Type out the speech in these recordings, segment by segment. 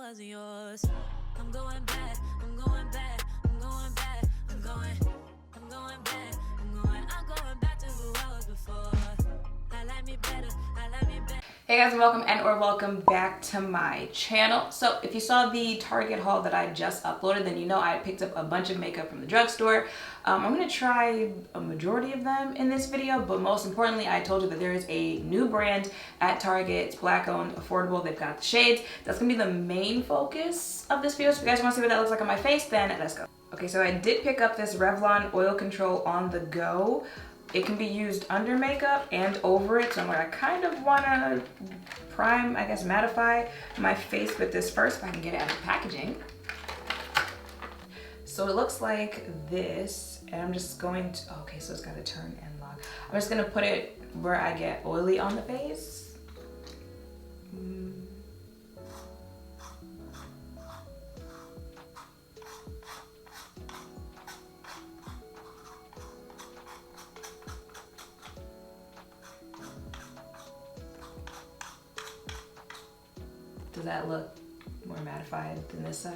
wasn't yours. I'm going back, I'm going back, I'm going back, I'm going back, I'm going back to who I was before. I like me better, I like me better. Hey guys, and welcome back to my channel. So if you saw the Target haul that I just uploaded, then you know I picked up a bunch of makeup from the drugstore. I'm gonna try a majority of them in this video, but most importantly, I told you that there is a new brand at Target. It's black owned, affordable. They've got the shades. That's gonna be the main focus of this video. So if you guys wanna see what that looks like on my face, then let's go. Okay, so I did pick up this Revlon Oil Control on the go. It can be used under makeup and over it, so I'm like, I kind of want to prime, I guess mattify my face with this first, if I can get it out of the packaging. So it looks like this, and I'm just going to, okay, so it's got to turn and lock. I'm just going to put it where I get oily on the face. Does that look more mattified than this side?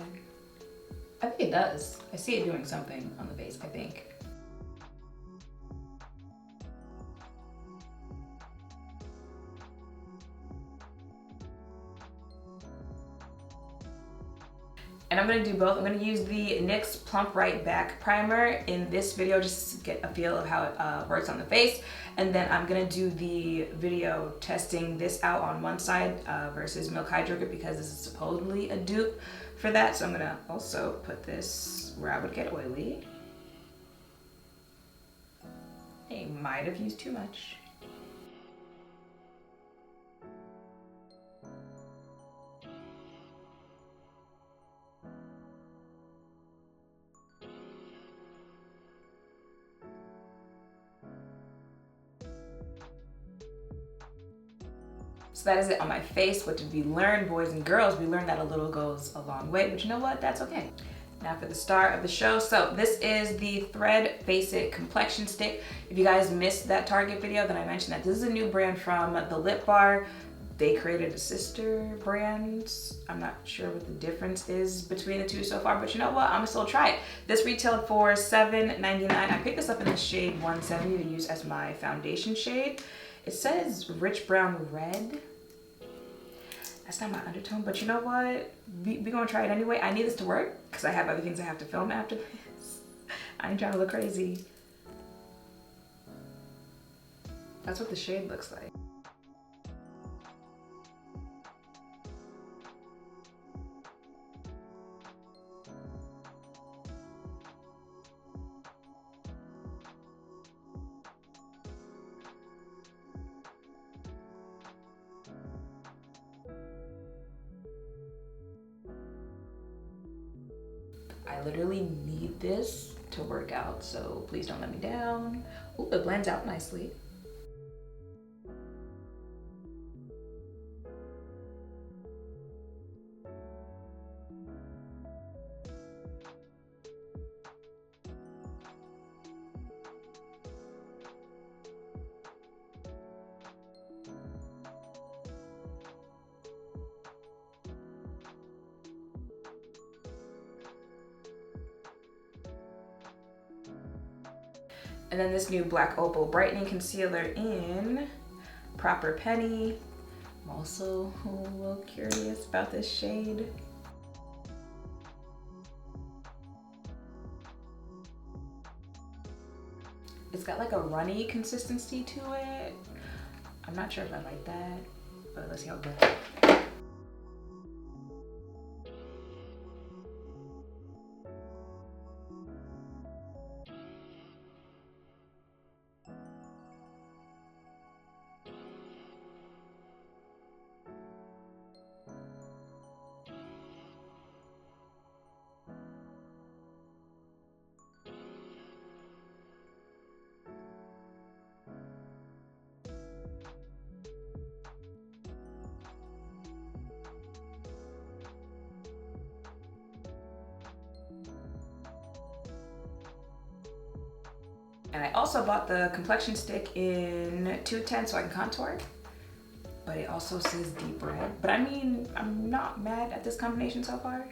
I think it does. I see it doing something on the face, I think. And I'm gonna do both. I'm gonna use the NYX Plump Right Back Primer in this video just to get a feel of how it works on the face. And then I'm gonna do the video testing this out on one side versus Milk Hydrator because this is supposedly a dupe for that. So I'm gonna also put this where I would get oily. I might have used too much. So that is it on my face. What did we learn, boys and girls? We learned that a little goes a long way, but you know what? That's okay. Now for the star of the show. So this is the Thread Face It Complexion Stick. If you guys missed that Target video, then I mentioned that this is a new brand from the Lip Bar. They created a sister brand. I'm not sure what the difference is between the two so far, but you know what? I'm gonna still try it. This retailed for $7.99. I picked this up in the shade 170 to use as my foundation shade. It says Rich Brown Red. That's not my undertone, but you know what? We gonna try it anyway. I need this to work because I have other things I have to film after this. I ain't trying to look crazy. That's what the shade looks like. I literally need this to work out, so please don't let me down. Ooh, it blends out nicely. And then this new Black Opal Brightening Concealer in Proper Penny. I'm also a little curious about this shade. It's got like a runny consistency to it. I'm not sure if I like that, but let's see how it goes. And I also bought the complexion stick in 210 so I can contour. but it also says deep red. But I mean, I'm not mad at this combination so far.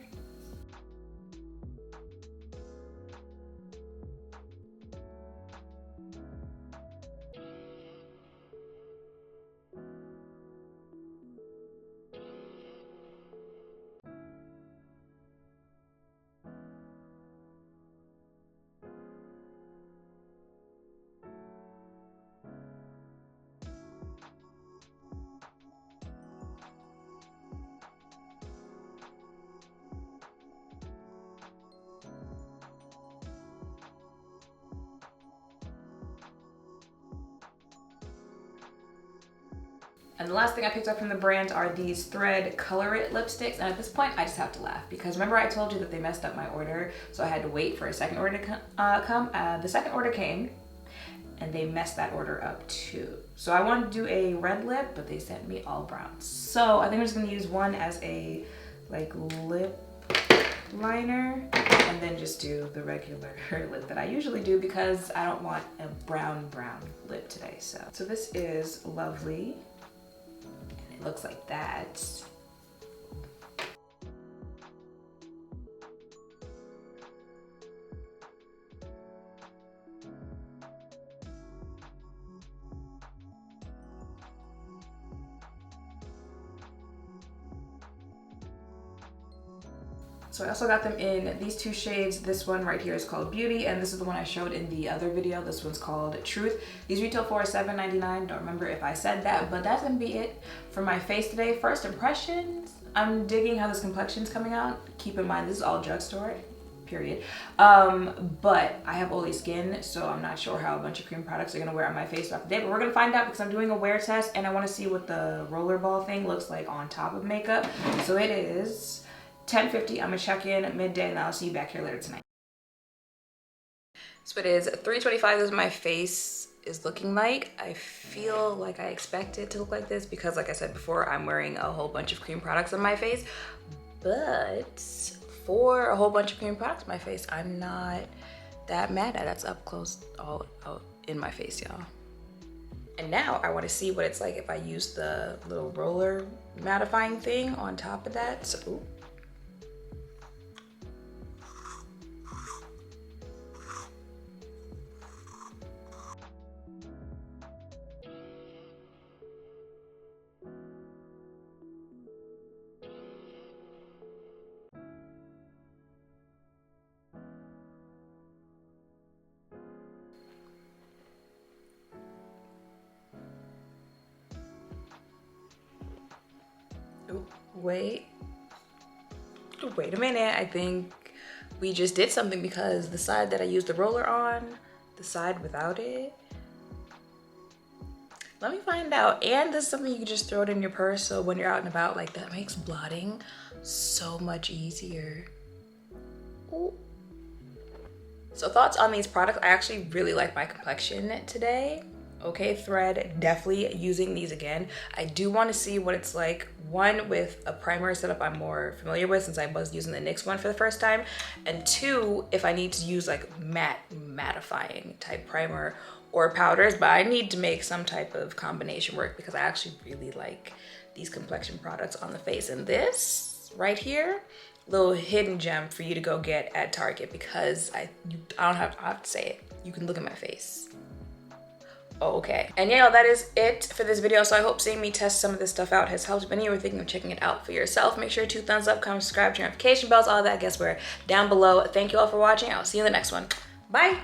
And the last thing I picked up from the brand are these Thread Color It lipsticks. And at this point, I just have to laugh because remember I told you that they messed up my order, so I had to wait for a second order to come. The second order came, and they messed that order up too. So I wanted to do a red lip, but they sent me all brown. So I think I'm just gonna use one as a like lip liner, and then just do the regular lip that I usually do because I don't want a brown lip today. So this is Lovely. It looks like that. So I also got them in these two shades. This one right here is called Beauty, and this is the one I showed in the other video. This one's called Truth. These retail for $7.99. Don't remember if I said that, but that's gonna be it for my face today. First impressions, I'm digging how this complexion's coming out. Keep in mind, this is all drugstore, period. But I have oily skin, so I'm not sure how a bunch of cream products are gonna wear on my face throughout the day, but we're gonna find out because I'm doing a wear test and I wanna see what the rollerball thing looks like on top of makeup. So it is 10:50, I'm gonna check in at midday and I'll see you back here later tonight. So it is 3:25, this is my face is looking like. I feel like I expect it to look like this because like I said before, I'm wearing a whole bunch of cream products on my face, but for a whole bunch of cream products on my face, I'm not that mad at it. That's up close all out in my face, y'all. And now I wanna see what it's like if I use the little roller mattifying thing on top of that. So, ooh. Wait a minute. I think we just did something because the side that I used the roller on, the side without it. Let me find out. And this is something you can just throw it in your purse, so when you're out and about, like that makes blotting so much easier. Ooh. So thoughts on these products, I actually really like my complexion today. Okay, Thread, definitely using these again. I do want to see what it's like, one, with a primer setup I'm more familiar with since I was using the NYX one for the first time, and two, if I need to use like mattifying type primer or powders, but I need to make some type of combination work because I actually really like these complexion products on the face. And this right here, little hidden gem for you to go get at Target because I don't have to say it. You can look at my face. Okay, and yeah, that is it for this video. So I hope seeing me test some of this stuff out has helped. If any of you are thinking of checking it out for yourself, make sure to thumbs up, comment, subscribe, turn notification bells, all that guess where down below. Thank you all for watching. I'll see you in the next one. Bye.